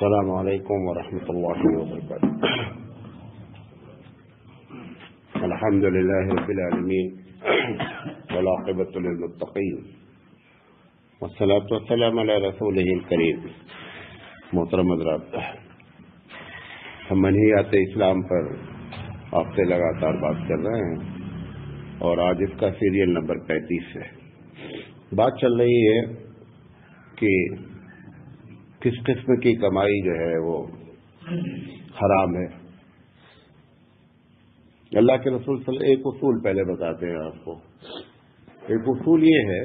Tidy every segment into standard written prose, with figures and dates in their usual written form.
السلام علیکم ورحمۃ اللہ وبرکاتہ۔ الحمد للہ رب العالمین والعاقبۃ للمتقین والصلاۃ والسلام علی رسولہ الکریم۔ محترم حضرات، ہم منہیات اسلام پر آپ سے لگاتار بات کر رہے ہیں اور آج اس کا سیریل نمبر 35 ہے۔ بات چل رہی ہے کہ کس قسم کی کمائی جو ہے وہ حرام ہے۔ اللہ کے رسول صلی اللہ علیہ وسلم ایک اصول پہلے بتاتے ہیں آپ کو۔ ایک اصول یہ ہے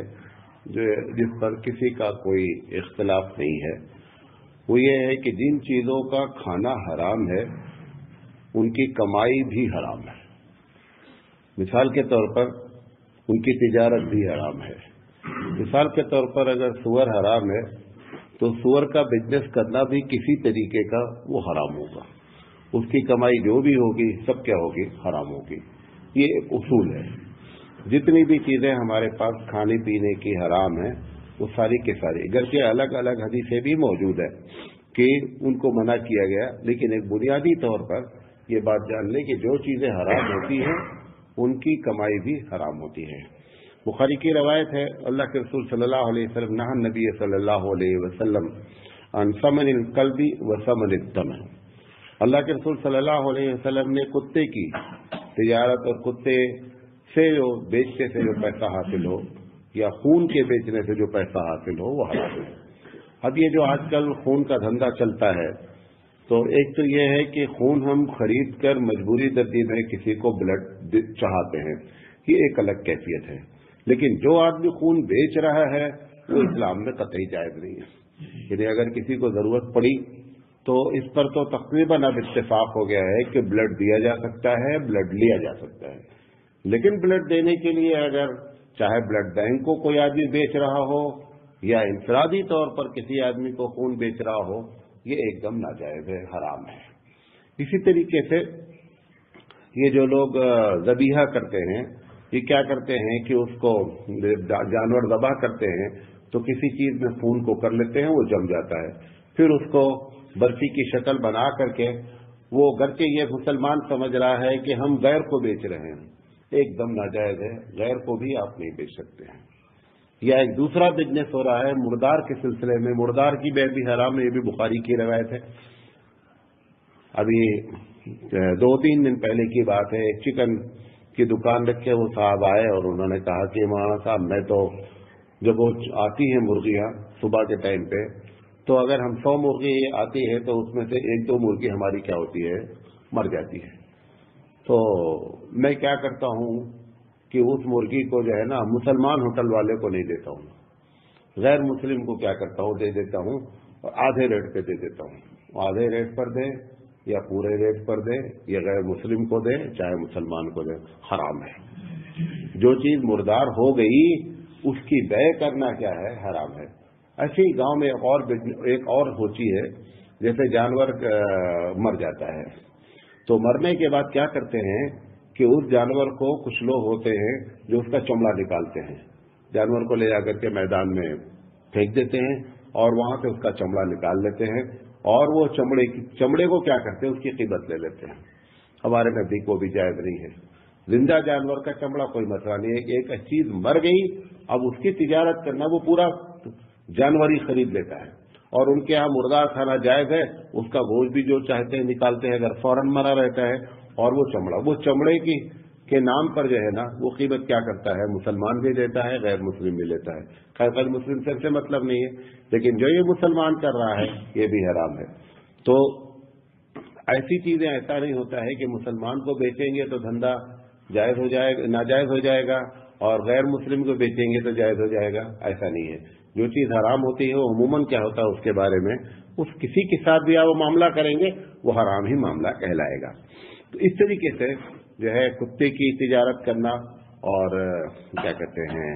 جس پر کسی کا کوئی اختلاف نہیں ہے، وہ یہ ہے کہ جن چیزوں کا کھانا حرام ہے ان کی کمائی بھی حرام ہے۔ مثال کے طور پر ان کی تجارت بھی حرام ہے۔ مثال کے طور پر اگر سور حرام ہے تو سور کا بزنس کرنا بھی کسی طریقے کا وہ حرام ہوگا، اس کی کمائی جو بھی ہوگی سب کیا ہوگی، حرام ہوگی۔ یہ ایک اصول ہے۔ جتنی بھی چیزیں ہمارے پاس کھانے پینے کی حرام ہیں وہ ساری کے ساری، اگرچہ الگ الگ حدیثیں بھی موجود ہیں کہ ان کو منع کیا گیا، لیکن ایک بنیادی طور پر یہ بات جان لیں کہ جو چیزیں حرام ہوتی ہیں ان کی کمائی بھی حرام ہوتی ہے۔ بخاری کی روایت ہے، اللہ کے رسول صلی اللہ علیہ وسلم نہى النبی صلی اللہ علیہ وسلم عن ثمن الکلب وثمن الثمن۔ اللہ کے رسول صلی اللہ علیہ وسلم نے کتے کی تجارت اور کتے سے جو بیچنے سے جو پیسہ حاصل ہو یا خون کے بیچنے سے جو پیسہ حاصل ہو وہ حرام ہے۔ اب یہ جو آج کل خون کا دھندا چلتا ہے، تو ایک تو یہ ہے کہ خون ہم خرید کر مجبوری ترتیب ہے کسی کو بلڈ چاہتے ہیں، یہ ایک الگ کیفیت ہے، لیکن جو آدمی خون بیچ رہا ہے وہ اسلام میں قطعی جائز نہیں ہے۔ یعنی اگر کسی کو ضرورت پڑی تو اس پر تو تقریباً اب اتفاق ہو گیا ہے کہ بلڈ دیا جا سکتا ہے، بلڈ لیا جا سکتا ہے، لیکن بلڈ دینے کے لیے اگر چاہے بلڈ بینک کو کوئی آدمی بیچ رہا ہو یا انفرادی طور پر کسی آدمی کو خون بیچ رہا ہو، یہ ایک دم ناجائز ہے، حرام ہے۔ اسی طریقے سے یہ جو لوگ ذبیحہ کرتے ہیں، یہ کیا کرتے ہیں کہ اس کو جانور ذبح کرتے ہیں تو کسی چیز میں خون کو کر لیتے ہیں، وہ جم جاتا ہے، پھر اس کو برفی کی شکل بنا کر کے وہ گرچہ یہ مسلمان سمجھ رہا ہے کہ ہم غیر کو بیچ رہے ہیں، ایک دم ناجائز ہے، غیر کو بھی آپ نہیں بیچ سکتے ہیں۔ یا ایک دوسرا بزنس ہو رہا ہے مردار کے سلسلے میں، مردار کی بیع بھی حرام ہے، یہ بھی بخاری کی روایت ہے۔ ابھی 2-3 دن پہلے کی بات ہے، ایک چکن کی دکان رکھ کے وہ صاحب آئے اور انہوں نے کہا کہ مولانا صاحب میں تو جب وہ آتی ہیں مرغیاں صبح کے ٹائم پہ، تو اگر ہم 100 مرغی آتی ہے تو اس میں سے 1-2 مرغی ہماری کیا ہوتی ہے، مر جاتی ہے۔ تو میں کیا کرتا ہوں کہ اس مرغی کو جو ہے نا مسلمان ہوٹل والے کو نہیں دیتا ہوں، غیر مسلم کو کیا کرتا ہوں، دے دیتا ہوں اور آدھے ریٹ پہ دے دیتا ہوں۔ آدھے ریٹ پر دے یا پورے ریٹ پر دے یا غیر مسلم کو دے چاہے مسلمان کو دے، حرام ہے۔ جو چیز مردار ہو گئی اس کی بیع کرنا کیا ہے، حرام ہے۔ ایسے ہی گاؤں میں ایک اور ہوتی ہے، جیسے جانور مر جاتا ہے تو مرنے کے بعد کیا کرتے ہیں کہ اس جانور کو کچھ لوگ ہوتے ہیں جو اس کا چمڑا نکالتے ہیں، جانور کو لے جا کر کے میدان میں پھینک دیتے ہیں اور وہاں سے اس کا چمڑا نکال لیتے ہیں اور وہ چمڑے کو کیا کرتے ہیں، اس کی قیمت لے لیتے ہیں۔ ہمارے نزدیک وہ بھی جائز نہیں ہے۔ زندہ جانور کا چمڑا کوئی مسئلہ نہیں ہے، ایک چیز مر گئی، اب اس کی تجارت کرنا، وہ پورا جانور ہی خرید لیتا ہے، اور ان کے یہاں مردار کھانا جائز ہے، اس کا گوشت بھی جو چاہتے ہیں نکالتے ہیں، اگر فوراً مرا رہتا ہے، اور وہ چمڑے کے نام پر جو ہے نا وہ قیمت کیا کرتا ہے، مسلمان بھی لیتا ہے، غیر مسلم بھی لیتا ہے۔ غیر مسلم سے مطلب نہیں ہے، لیکن جو یہ مسلمان کر رہا ہے یہ بھی حرام ہے۔ تو ایسی چیزیں ایسا نہیں ہوتا ہے کہ مسلمان کو بیچیں گے تو دھندا جائز ہو جائے گا، ناجائز ہو جائے گا، اور غیر مسلم کو بیچیں گے تو جائز ہو جائے گا، ایسا نہیں ہے۔ جو چیز حرام ہوتی ہے وہ عموماً کیا ہوتا ہے اس کے بارے میں، اس کسی کے ساتھ بھی آپ وہ معاملہ کریں گے وہ حرام ہی معاملہ کہلائے گا۔ تو اس طریقے سے جو ہے کتے کی تجارت کرنا اور کیا کہتے ہیں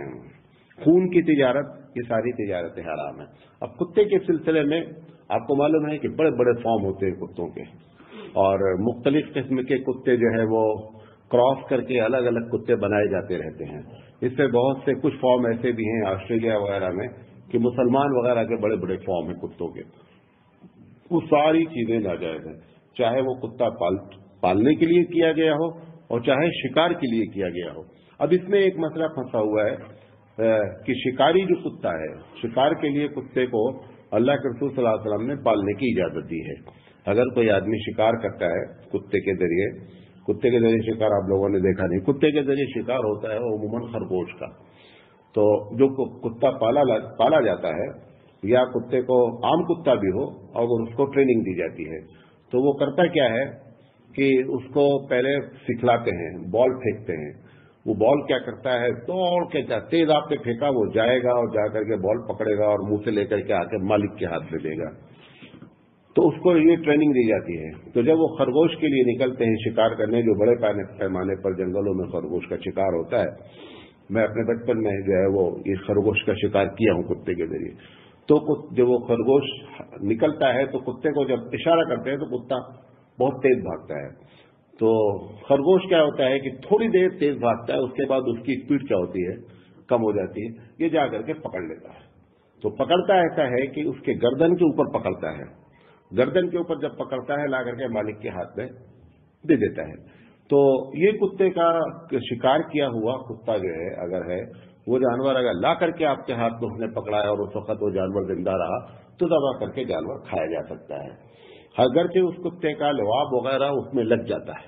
خون کی تجارت، یہ ساری تجارتیں حرام ہیں۔ اب کتے کے سلسلے میں آپ کو معلوم ہے کہ بڑے بڑے فارم ہوتے ہیں کتوں کے، اور مختلف قسم کے کتے جو ہے وہ کراس کر کے الگ الگ کتے بنائے جاتے رہتے ہیں۔ اس سے بہت سے کچھ فارم ایسے بھی ہیں آسٹریلیا وغیرہ میں کہ مسلمان وغیرہ کے بڑے بڑے فارم ہیں کتوں کے، وہ ساری چیزیں ناجائز ہیں، چاہے وہ کتا پالنے کے لیے کیا گیا ہو اور چاہے شکار کے لیے کیا گیا ہو۔ اب اس میں ایک مسئلہ پھنسا ہوا ہے کہ شکاری جو کتا ہے، شکار کے لیے کتے کو اللہ کے رسول صلی اللہ علیہ وسلم نے پالنے کی اجازت دی ہے۔ اگر کوئی آدمی شکار کرتا ہے کتے کے ذریعے شکار آپ لوگوں نے دیکھا نہیں، کتے کے ذریعے شکار ہوتا ہے وہ عموماً خرگوش کا۔ تو جو کتا پالا جاتا ہے، یا کتے کو عام کتا بھی ہو اور اس کو ٹریننگ دی جاتی ہے، تو وہ کرتا کیا ہے کہ اس کو پہلے سکھلاتے ہیں، بال پھینکتے ہیں۔ وہ بال کیا کرتا ہے، دوڑ کے تیز آپ نے پھینکا، وہ جائے گا اور جا کر کے بال پکڑے گا اور منہ سے لے کر کے آ کے مالک کے ہاتھ میں دے گا۔ تو اس کو یہ ٹریننگ دی جاتی ہے۔ تو جب وہ خرگوش کے لیے نکلتے ہیں شکار کرنے، جو بڑے پیمانے پر جنگلوں میں خرگوش کا شکار ہوتا ہے، میں اپنے بچپن میں جو ہے وہ یہ خرگوش کا شکار کیا ہوں کتے کے ذریعے۔ تو جب وہ خرگوش نکلتا ہے تو کتے کو جب اشارہ کرتے ہیں تو کتا بہت تیز بھاگتا ہے۔ تو خرگوش کیا ہوتا ہے کہ تھوڑی دیر تیز بھاگتا ہے، اس کے بعد اس کی اسپیڈ کیا ہوتی ہے، کم ہو جاتی ہے، یہ جا کر کے پکڑ لیتا ہے۔ تو پکڑتا ایسا ہے کہ اس کے گردن کے اوپر پکڑتا ہے، گردن کے اوپر جب پکڑتا ہے لا کر کے مالک کے ہاتھ میں دے دیتا ہے۔ تو یہ کتے کا شکار کیا ہوا کتا جو ہے، اگر ہے وہ جانور اگر لا کر کے آپ کے ہاتھ میں اس نے پکڑا ہے اور اس وقت وہ جانور زندہ رہا تو دبا کر کے جانور کھایا جا سکتا ہے، اگرچہ اس کتے کا لعاب وغیرہ اس میں لگ جاتا ہے۔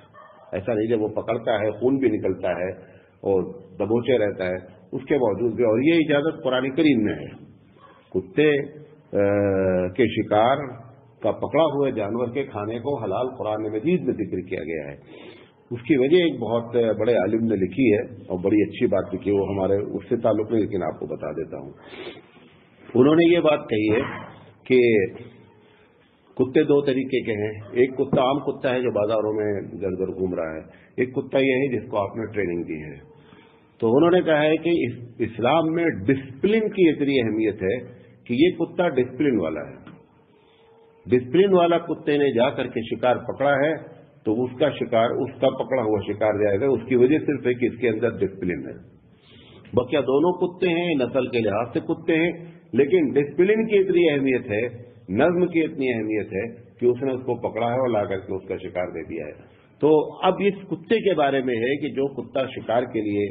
ایسا نہیں، جب وہ پکڑتا ہے خون بھی نکلتا ہے اور دبوچے رہتا ہے، اس کے باوجود بھی، اور یہ اجازت قرآن کریم میں ہے۔ کتے کے شکار کا پکڑا ہوئے جانور کے کھانے کو حلال قرآن مجید میں ذکر کیا گیا ہے۔ اس کی وجہ ایک بہت بڑے عالم نے لکھی ہے اور بڑی اچھی بات لکھی ہے، وہ ہمارے اس سے تعلق نہیں، لیکن آپ کو بتا دیتا ہوں۔ انہوں نے یہ بات کہی ہے کہ کتے دو طریقے کے ہیں، ایک کتا عام کتا ہے جو بازاروں میں ادھر ادھر گھوم رہا ہے، ایک کتا یہ ہے جس کو آپ نے ٹریننگ دی ہے۔ تو انہوں نے کہا ہے کہ اسلام میں ڈسپلن کی اتنی اہمیت ہے کہ یہ کتا ڈسپلن والا ہے۔ ڈسپلن والا کتے نے جا کر کے شکار پکڑا ہے تو اس کا پکڑا ہوا شکار جائے گا، اس کی وجہ صرف ہے کہ اس کے اندر ڈسپلن ہے۔ بقیہ دونوں کتے ہیں، نسل کے لحاظ سے کتے ہیں، لیکن ڈسپلن کی اتنی اہمیت ہے، نظم کی اتنی اہمیت ہے کہ اس نے اس کو پکڑا ہے اور لا کر کے اس کا شکار دے دیا ہے۔ تو اب اس کتے کے بارے میں ہے کہ جو کتا شکار کے لیے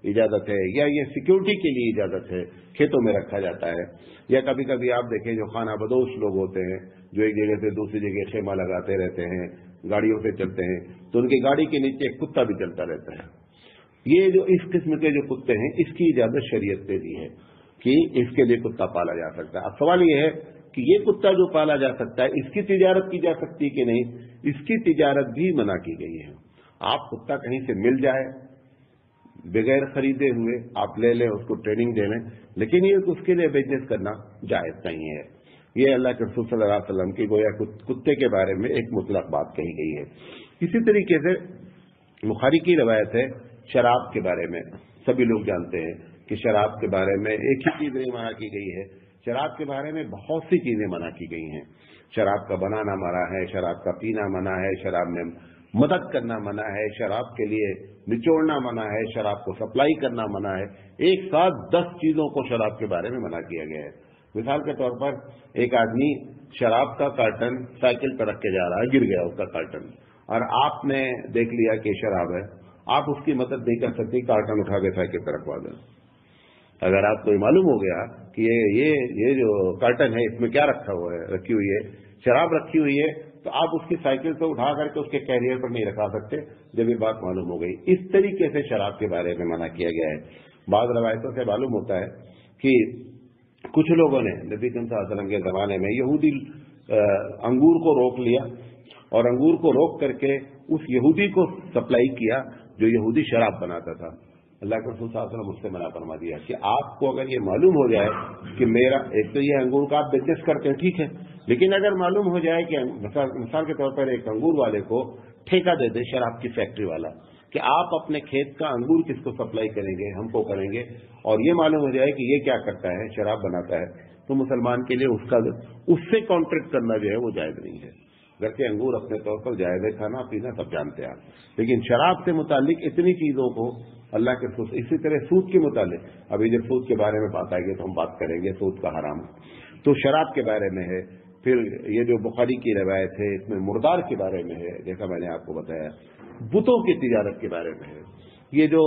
اجازت ہے یا یہ سیکیورٹی کے لیے اجازت ہے، کھیتوں میں رکھا جاتا ہے، یا کبھی کبھی آپ دیکھیں جو خانہ بدوش لوگ ہوتے ہیں جو ایک جگہ سے دوسری جگہ خیمہ لگاتے رہتے ہیں، گاڑیوں سے چلتے ہیں، تو ان کی گاڑی کے نیچے ایک کتا بھی چلتا رہتا ہے۔ یہ جو اس قسم کے جو کتے ہیں، اس کی اجازت شریعت نے دی ہے کہ اس کے لیے کتا پالا جا سکتا ہے۔ اب سوال یہ ہے کہ یہ کتا جو پالا جا سکتا ہے، اس کی تجارت کی جا سکتی ہے کہ نہیں؟ اس کی تجارت بھی منع کی گئی ہے۔ آپ کتا کہیں سے مل جائے بغیر خریدے ہوئے آپ لے لیں، اس کو ٹریننگ دے لیں، لیکن یہ اس کے لیے بزنس کرنا جائز نہیں ہے۔ یہ اللہ کے رسول صلی اللہ علیہ وسلم کی گویا کتے کے بارے میں ایک مطلق بات کہی گئی ہے۔ اسی طریقے سے بخاری کی روایت ہے شراب کے بارے میں، سبھی لوگ جانتے ہیں کہ شراب کے بارے میں ایک ہی چیز نہیں منع کی گئی ہے، شراب کے بارے میں بہت سی چیزیں منع کی گئی ہیں۔ شراب کا بنانا منع ہے، شراب کا پینا منع ہے، شراب میں مدد کرنا منع ہے، شراب کے لیے نچوڑنا منع ہے، شراب کو سپلائی کرنا منع ہے۔ ایک ساتھ 10 چیزوں کو شراب کے بارے میں منع کیا گیا ہے۔ مثال کے طور پر ایک آدمی شراب کا کارٹن سائیکل پر رکھ کے جا رہا ہے، گر گیا اس کا کارٹن، اور آپ نے دیکھ لیا کہ شراب ہے، آپ اس کی مدد نہیں کر سکتی، کارٹن اٹھا کے سائیکل پر رکھوا دیں۔ اگر آپ کو معلوم ہو گیا کہ یہ جو کارٹن ہے اس میں کیا رکھی ہوئی ہے، شراب رکھی ہوئی ہے، تو آپ اس کی سائیکل سے اٹھا کر کے اس کے کیریئر پر نہیں رکھا سکتے جب یہ بات معلوم ہو گئی۔ اس طریقے سے شراب کے بارے میں منع کیا گیا ہے۔ بعض روایتوں سے معلوم ہوتا ہے کہ کچھ لوگوں نے نبی کریم صلی اللہ علیہ وسلم کے زمانے میں یہودی انگور کو روک لیا اور انگور کو روک کر کے اس یہودی کو سپلائی کیا جو یہودی شراب بناتا تھا۔ اللہ کے رسول صلی اللہ علیہ وسلم اس سے منع فرما دیا کہ آپ کو اگر یہ معلوم ہو جائے کہ میرا ایک تو یہ انگور کا آپ بزنس کرتے ہیں ٹھیک ہے، لیکن اگر معلوم ہو جائے کہ مثال کے طور پر ایک انگور والے کو ٹھیکہ دے دے شراب کی فیکٹری والا کہ آپ اپنے کھیت کا انگور کس کو سپلائی کریں گے، ہم کو کریں گے، اور یہ معلوم ہو جائے کہ یہ کیا کرتا ہے، شراب بناتا ہے، تو مسلمان کے لیے اس سے کانٹریکٹ کرنا جو ہے وہ جائز نہیں ہے۔ گرچہ انگور اپنے طور پر جائز ہے، کھانا پینا سب جانتے ہیں آپ، لیکن شراب سے متعلق اتنی چیزوں کو اللہ کے رسول، اسی طرح سود کے متعلق ابھی جب سود کے بارے میں بات آئے گی تو ہم بات کریں گے، سود کا حرام، تو شراب کے بارے میں ہے پھر یہ جو بخاری کی روایت ہے اس میں مردار کے بارے میں ہے، جیسا میں نے آپ کو بتایا، بتوں کی تجارت کے بارے میں ہے. یہ جو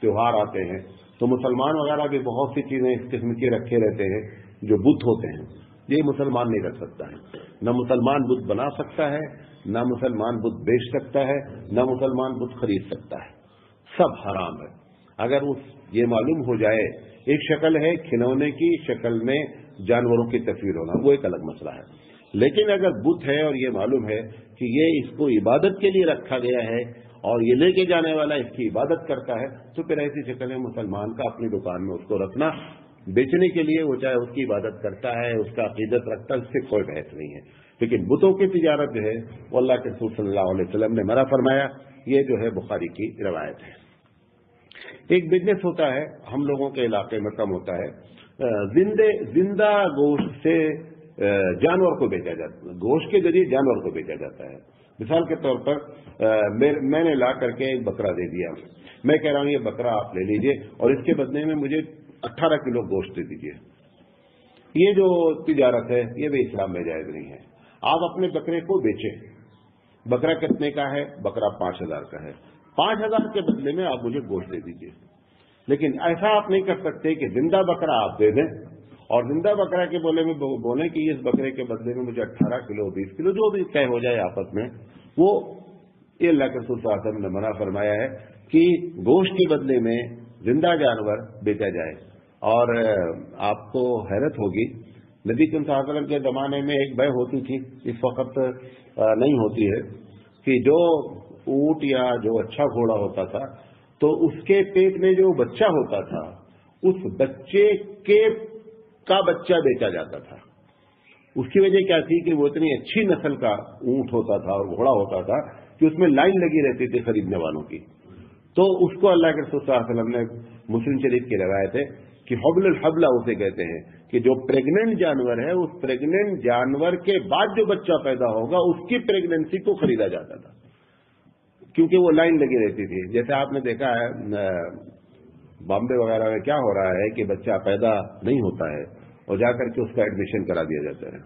تیوہار آتے ہیں تو مسلمان وغیرہ بھی بہت سی چیزیں اس قسم کی رکھے رہتے ہیں جو بت ہوتے ہیں، یہ مسلمان نہیں رکھ سکتا ہے. نہ مسلمان بت بنا سکتا ہے، نہ مسلمان بت بیچ سکتا ہے، نہ مسلمان بت خرید سکتا ہے، سب حرام ہے. اگر یہ معلوم ہو جائے، ایک شکل ہے کھلونے کی شکل میں جانوروں کی تصویر ہونا، وہ ایک الگ مسئلہ ہے. لیکن اگر بت ہے اور یہ معلوم ہے کہ یہ اس کو عبادت کے لیے رکھا گیا ہے اور یہ لے کے جانے والا اس کی عبادت کرتا ہے، تو پھر ایسی شکل ہے مسلمان کا اپنی دکان میں اس کو رکھنا، بیچنے کے لیے، وہ چاہے اس کی عبادت کرتا ہے، اس کا عقیدت رکھتا ہے، اس سے کوئی بحث نہیں ہے. لیکن بتوں کی تجارت جو ہے وہ اللہ کے رسول صلی اللہ علیہ وسلم نے منع فرمایا. یہ جو ہے بخاری کی روایت ہے. ایک بزنس ہوتا ہے ہم لوگوں کے علاقے میں کم ہوتا ہے، زندہ گوشت سے جانور کو بیچا جاتا ہے، گوشت کے ذریعے جانور کو بیچا جاتا ہے. مثال کے طور پر میں نے لا کر کے ایک بکرا دے دیا، میں کہہ رہا ہوں یہ بکرا آپ لے لیجئے اور اس کے بدلے میں مجھے 18 کلو گوشت دے دیجئے. یہ جو تجارت ہے یہ بھی اسلام میں جائز نہیں ہے. آپ اپنے بکرے کو بیچیں، بکرا کتنے کا ہے؟ بکرا 5000 کا ہے، 5000 کے بدلے میں آپ مجھے گوشت دے دیجئے. لیکن ایسا آپ نہیں کر سکتے کہ زندہ بکرا آپ دے دیں اور زندہ بکرا کے بولیں کہ اس بکرے کے بدلے میں مجھے 18 کلو 20 کلو جو بھی طے ہو جائے آپس میں، وہ یہ اللہ کے رسول صلی اللہ علیہ وسلم نے منع فرمایا ہے کہ گوشت کے بدلے میں زندہ جانور بیچا جائے. اور آپ کو حیرت ہوگی، نبی کریم صلی اللہ علیہ وسلم کے زمانے میں ایک بے ہوتی تھی، اس وقت نہیں ہوتی ہے، کہ جو اونٹ یا جو اچھا گھوڑا ہوتا تھا تو اس کے پیٹ میں جو بچہ ہوتا تھا اس بچے کا بچہ بیچا جاتا تھا. اس کی وجہ کیا تھی کہ وہ اتنی اچھی نسل کا اونٹ ہوتا تھا اور گھوڑا ہوتا تھا کہ اس میں لائن لگی رہتی تھی خریدنے والوں کی. تو اس کو اللہ کے رسول صلی اللہ علیہ وسلم نے مسلم شریف کی روایت ہے کہ حبل الحبلہ اسے کہتے ہیں کہ جو پریگننٹ جانور ہے اس پریگننٹ جانور کے بعد جو بچہ پیدا ہوگا اس کی پریگننسی کو خریدا جاتا تھا، کیونکہ وہ لائن لگی رہتی تھی. جیسے آپ نے دیکھا ہے بامبے وغیرہ میں کیا ہو رہا ہے کہ بچہ پیدا نہیں ہوتا ہے اور جا کر کے اس کا ایڈمیشن کرا دیا جاتا ہے.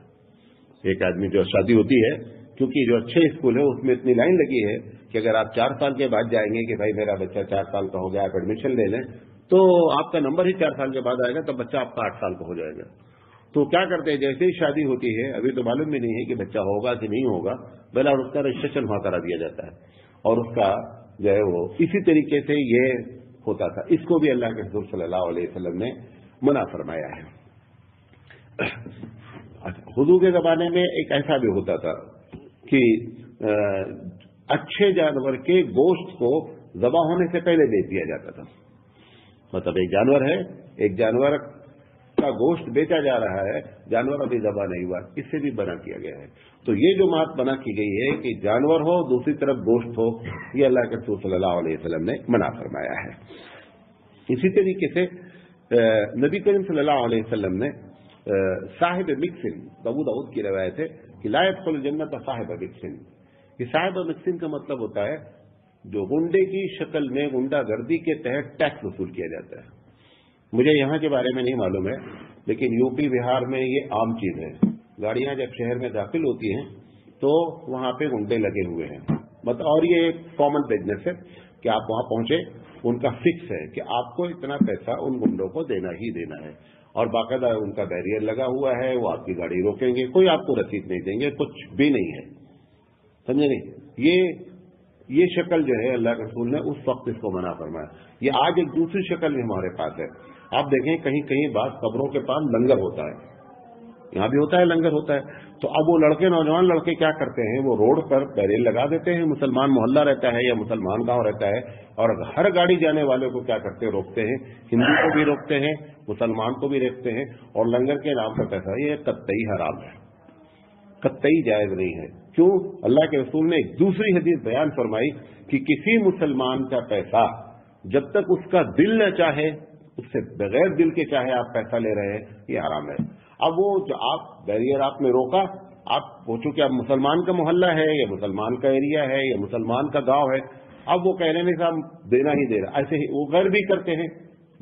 ایک آدمی جو شادی ہوتی ہے، کیونکہ جو اچھے اسکول ہے اس میں اتنی لائن لگی ہے کہ اگر آپ 4 سال کے بعد جائیں گے کہ بھائی میرا بچہ 4 سال کا ہو گیا، آپ ایڈمیشن لے لیں، تو آپ کا نمبر ہی 4 سال کے بعد آئے گا، تب بچہ آپ کا 8 سال کا ہو جائے گا. تو کیا کرتے ہیں، جیسے ہی شادی ہوتی ہے، ابھی تو معلوم بھی نہیں ہے کہ بچہ ہوگا کہ نہیں ہوگا، بہرحال اس کا رجسٹریشن وہاں کرا دیا جاتا ہے اور اس کا جو ہے وہ اسی طریقے سے یہ ہوتا تھا. اس کو بھی اللہ کے رسول صلی اللہ علیہ وسلم نے منع فرمایا ہے. حضور کے زمانے میں ایک ایسا بھی ہوتا تھا کہ اچھے جانور کے گوشت کو ذبح ہونے سے پہلے بیچ دیا جاتا تھا. مطلب ایک جانور ہے، ایک جانور کا گوشت بیچا جا رہا ہے، جانور ابھی ذبح نہیں ہوا، اس سے بھی منع کیا گیا ہے. تو یہ جو بات منع کی گئی ہے کہ جانور ہو دوسری طرف گوشت ہو، یہ اللہ کے رسول صلی اللہ علیہ وسلم نے منع فرمایا ہے. اسی طریقے سے نبی کریم صلی اللہ علیہ وسلم نے صاحب مکسن، ابو داؤد کی روایت ہے کہ لا يدخل الجنت صاحب مکسن. یہ صاحب مکسن کا مطلب ہوتا ہے جو گنڈے کی شکل میں گنڈا گردی کے تحت ٹیکس وصول کیا جاتا ہے. مجھے یہاں کے بارے میں نہیں معلوم ہے، لیکن یو پی بہار میں یہ عام چیز ہے. گاڑیاں جب شہر میں داخل ہوتی ہیں تو وہاں پہ گنڈے لگے ہوئے ہیں، اور یہ ایک کامن بزنس ہے کہ آپ وہاں پہنچے، ان کا فکس ہے کہ آپ کو اتنا پیسہ ان گنڈوں کو دینا ہی دینا ہے، اور باقاعدہ ان کا بیریئر لگا ہوا ہے، وہ آپ کی گاڑی روکیں گے، کوئی آپ کو رسید نہیں دیں گے، کچھ بھی نہیں ہے. سمجھے نہیں؟ یہ شکل جو ہے اللہ کے رسول نے اس وقت اس کو منع فرمایا. یہ آج ایک دوسری شکل بھی ہمارے پاس ہے. آپ دیکھیں کہیں کہیں بعض قبروں کے پاس لنگر ہوتا ہے، یہاں بھی ہوتا ہے، لنگر ہوتا ہے. تو اب وہ لڑکے، نوجوان لڑکے کیا کرتے ہیں، وہ روڈ پر بیریئر لگا دیتے ہیں، مسلمان محلہ رہتا ہے یا مسلمان گاؤں رہتا ہے، اور ہر گاڑی جانے والے کو کیا کرتے ہیں، روکتے ہیں. ہندو کو بھی روکتے ہیں، مسلمان کو بھی روکتے ہیں، اور لنگر کے نام پر پیسہ، یہ قطعی حرام ہے، قطعی جائز نہیں ہے. کیوں؟ اللہ کے رسول نے ایک دوسری حدیث بیان فرمائی کہ کسی مسلمان کا پیسہ جب تک اس کا دل نہ چاہے، اس سے بغیر دل کے چاہے آپ پیسہ لے رہے ہیں، یہ حرام ہے. اب وہ جو آپ بیریئر آپ نے روکا، آپ پوچھو کہ اب مسلمان کا محلہ ہے یا مسلمان کا ایریا ہے یا مسلمان کا گاؤں ہے، اب وہ کہہ رہے ہیں صاحب دینا ہی دے رہا. ایسے ہی وہ غیر بھی کرتے ہیں،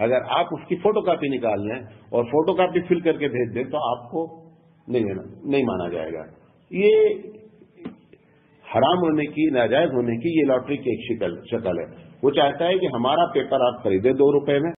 اگر آپ اس کی فوٹو کاپی نکال لیں اور فوٹو کاپی فل کر کے بھیج دیں تو آپ کو نہیں مانا جائے گا. یہ حرام ہونے کی، ناجائز ہونے کی یہ لاٹری کی ایک شکل ہے. وہ چاہتا ہے کہ ہمارا پیپر آپ خریدیں 2 روپے میں